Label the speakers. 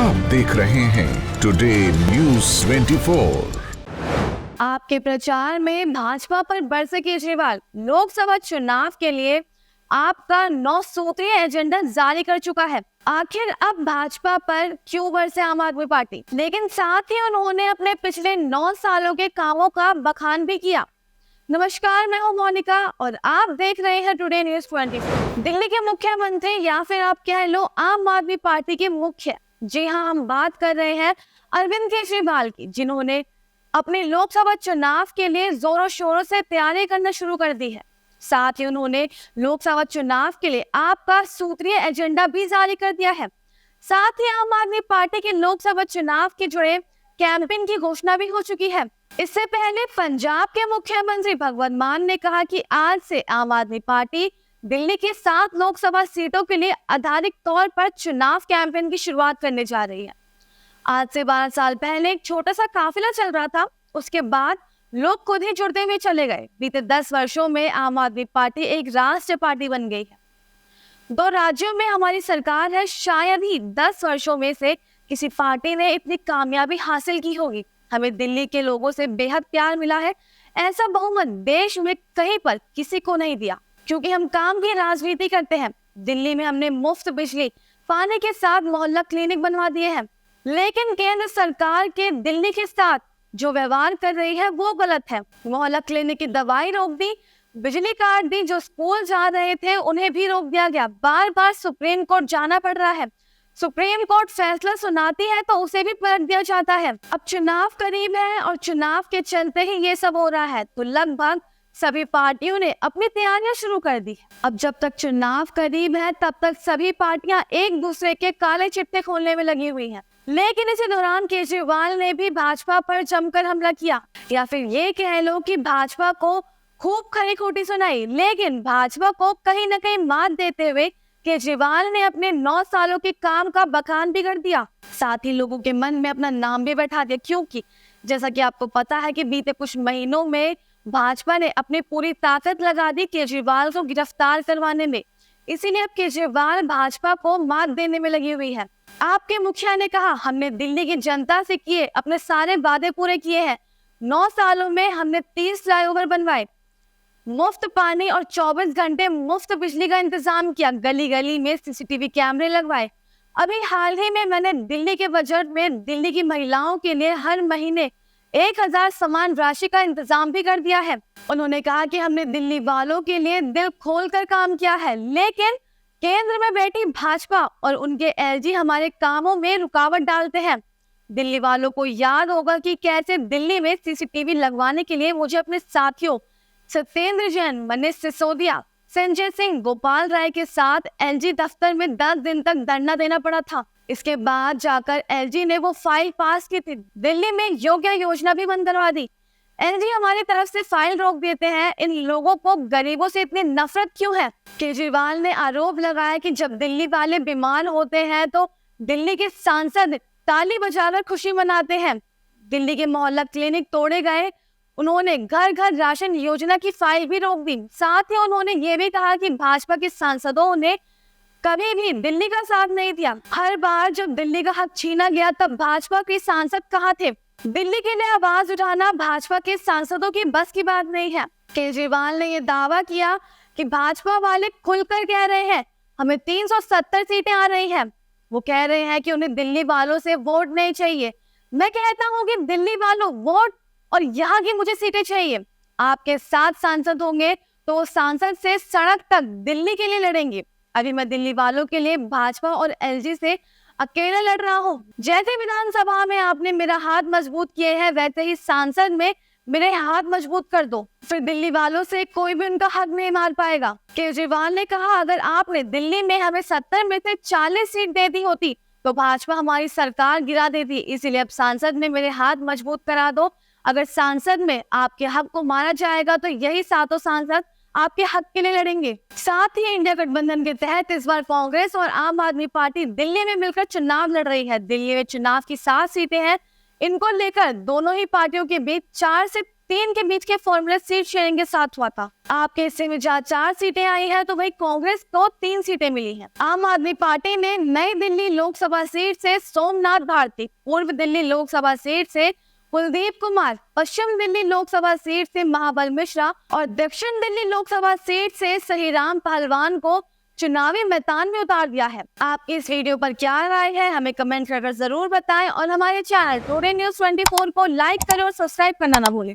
Speaker 1: आप देख रहे हैं टुडे न्यूज़ 24।
Speaker 2: आपके प्रचार में भाजपा पर बरसे केजरीवाल लोकसभा चुनाव के लिए आपका 9 सूत्रीय एजेंडा जारी कर चुका है। आखिर अब भाजपा पर क्यों बरसे आम आदमी पार्टी? लेकिन साथ ही उन्होंने अपने पिछले 9 सालों के कामों का बखान भी किया। नमस्कार, मैं हूं मोनिका और आप देख रहे हैं टुडे न्यूज़ 24। दिल्ली के मुख्यमंत्री या फिर आप कह लो आम आदमी पार्टी के मुख्य, जी हाँ, हम बात कर रहे हैं अरविंद केजरीवाल की, जिन्होंने अपने लोकसभा चुनाव के लिए जोरों शोरों से तैयारी करना शुरू कर दी है। साथ ही उन्होंने लोकसभा चुनाव के लिए आपका सूत्रीय एजेंडा भी जारी कर दिया है। साथ ही आम आदमी पार्टी के लोकसभा चुनाव के जुड़े कैंपेन की घोषणा भी हो चुकी है। इससे पहले पंजाब के मुख्यमंत्री भगवंत मान ने कहा कि आज से आम आदमी पार्टी दिल्ली की 7 लोकसभा सीटों के लिए आधिकारिक तौर पर चुनाव कैंपेन की शुरुआत करने जा रही है। आज से 12 साल पहले एक छोटा सा काफिला चल रहा था, उसके बाद लोग खुद ही जुड़ते हुए चले गए। बीते 10 वर्षों में आम आदमी पार्टी एक राष्ट्रीय पार्टी बन गई है। 2 राज्यों में हमारी सरकार है। शायद ही 10 वर्षों में से किसी पार्टी ने इतनी कामयाबी हासिल की होगी। हमें दिल्ली के लोगों से बेहद प्यार मिला है। ऐसा बहुमत देश में कहीं पर किसी को नहीं दिया, क्योंकि हम काम की राजनीति करते हैं। दिल्ली में हमने मुफ्त बिजली पानी के साथ मोहल्ला क्लिनिक बनवा दिए हैं। लेकिन केंद्र सरकार के दिल्ली के साथ जो व्यवहार कर रही है वो गलत है। मोहल्ला क्लिनिक की दवाई रोक दी, बिजली काट दी, जो स्कूल जा रहे थे उन्हें भी रोक दिया गया। बार बार सुप्रीम कोर्ट जाना पड़ रहा है। सुप्रीम कोर्ट फैसला सुनाती है तो उसे भी पलट दिया जाता है। अब चुनाव करीब है और चुनाव के चलते ही ये सब हो रहा है, तो लगभग सभी पार्टियों ने अपनी तैयारियां शुरू कर दी। अब जब तक चुनाव करीब है तब तक सभी पार्टियां एक दूसरे के काले चिट्टे खोलने में लगी हुई हैं। लेकिन इसी दौरान केजरीवाल ने भी भाजपा पर जमकर हमला किया, या फिर ये कह लो कि भाजपा को खूब खरी खोटी सुनाई। लेकिन भाजपा को कहीं न कहीं मात देते हुए केजरीवाल ने अपने 9 सालों के काम का बखान भी कर दिया। साथ ही लोगों के मन में अपना नाम भी बैठा दिया, क्योंकि जैसा कि आपको पता है कि बीते कुछ महीनों में भाजपा ने अपनी पूरी ताकत लगा दी केजरीवाल को गिरफ्तार करवाने में। इसीलिए अब केजरीवाल भाजपा को मात देने में लगी हुई है। आपके मुखिया ने कहा, हमने दिल्ली की जनता से किए अपने सारे वादे पूरे किए हैं। 9 सालों में हमने 30 फ्लाईओवर बनवाए, मुफ्त पानी और 24 घंटे मुफ्त बिजली का इंतजाम किया, गली गली में सीसीटीवी कैमरे लगवाए। अभी हाल ही में मैंने दिल्ली के बजट में दिल्ली की महिलाओं के लिए हर महीने 1000 समान राशि का इंतजाम भी कर दिया है। उन्होंने कहा कि हमने दिल्ली वालों के लिए दिल खोलकर काम किया है। लेकिन केंद्र में बैठी भाजपा और उनके एलजी हमारे कामों में रुकावट डालते हैं। दिल्ली वालों को याद होगा कि कैसे दिल्ली में सीसीटीवी लगवाने के लिए मुझे अपने साथियों सत्येंद्र जैन, मनीष सिसोदिया, संजय सिंह, गोपाल राय के साथ एलजी दफ्तर में 10 दिन तक धरना देना पड़ा था। इसके बाद जाकर एलजी ने वो फाइल पास की थी। दिल्ली में योग्य योजना भी बंद करवा दी। एलजी हमारी तरफ से फाइल रोक देते हैं। इन लोगों को गरीबों से इतनी नफरत क्यों है? केजरीवाल ने आरोप लगाया कि जब दिल्ली वाले बीमार होते हैं तो दिल्ली के सांसद ताली बजाकर खुशी मनाते हैं। दिल्ली के मोहल्ला क्लिनिक तोड़े गए। उन्होंने घर घर राशन योजना की फाइल भी रोक दी। साथ ही उन्होंने ये भी कहा कि भाजपा के सांसदों ने कभी भी दिल्ली का साथ नहीं दिया। हर बार जब दिल्ली का हक छीना गया तब भाजपा के सांसद कहाँ थे? दिल्ली के लिए आवाज उठाना भाजपा के सांसदों की बस की बात नहीं है। केजरीवाल ने यह दावा किया कि भाजपा वाले खुलकर कह रहे हैं हमें 370 सीटें आ रही हैं। वो कह रहे हैं कि उन्हें दिल्ली वालों से वोट नहीं चाहिए। मैं कहता हूँ कि दिल्ली वालों वोट और यहाँ की मुझे सीटें चाहिए। आपके 7 सांसद होंगे तो सांसद से सड़क तक दिल्ली के लिए लड़ेंगे। अभी मैं दिल्ली वालों के लिए भाजपा और एलजी से अकेला लड़ रहा हूँ। जैसे विधानसभा में आपने मेरा हाथ मजबूत किए हैं, वैसे ही सांसद में मेरे हाथ मजबूत कर दो, फिर दिल्ली वालों से कोई भी उनका हक नहीं मार पाएगा। केजरीवाल ने कहा, अगर आपने दिल्ली में हमें 70 में से 40 सीट दे दी होती तो भाजपा हमारी सरकार गिरा देती। इसीलिए अब सांसद में मेरे हाथ मजबूत करा दो। अगर सांसद में आपके हक को मारा जाएगा तो यही 7 सांसद आपके हक के लिए लड़ेंगे। साथ ही इंडिया गठबंधन के तहत इस बार कांग्रेस और आम आदमी पार्टी दिल्ली में मिलकर चुनाव लड़ रही है। दिल्ली में चुनाव की 7 सीटें हैं। इनको लेकर दोनों ही पार्टियों के बीच 4 से 3 के बीच के फॉर्मूला सीट शेयरिंग के साथ हुआ था। आपके हिस्से में जहाँ 4 सीटें आई हैं तो वही कांग्रेस को 3 सीटें मिली हैं। आम आदमी पार्टी ने नई दिल्ली लोकसभा सीट से सोमनाथ भारती, पूर्व दिल्ली लोकसभा सीट से कुलदीप कुमार, पश्चिम दिल्ली लोकसभा सीट से महाबल मिश्रा और दक्षिण दिल्ली लोकसभा सीट से सहीराम पहलवान को चुनावी मैदान में उतार दिया है। आपकी इस वीडियो पर क्या राय है हमें कमेंट कर जरूर बताएं और हमारे चैनल टुडे न्यूज़ 24 को लाइक करें और सब्सक्राइब करना ना भूलें।